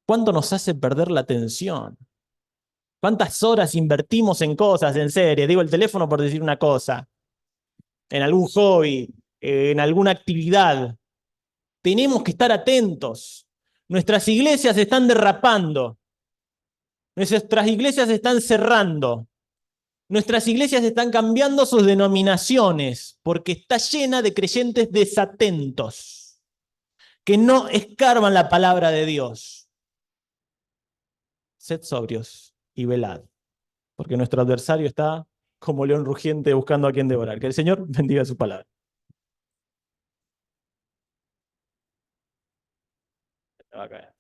¿Cuánto nos hace perder la atención? ¿Cuántas horas invertimos en cosas, en series? Digo el teléfono por decir una cosa. En algún hobby, en alguna actividad. Tenemos que estar atentos. Nuestras iglesias se están derrapando. Nuestras iglesias se están cerrando. Nuestras iglesias están cambiando sus denominaciones porque está llena de creyentes desatentos, que no escarban la palabra de Dios. Sed sobrios y velad, porque nuestro adversario está como león rugiente buscando a quien devorar. Que el Señor bendiga su palabra. Va a caer.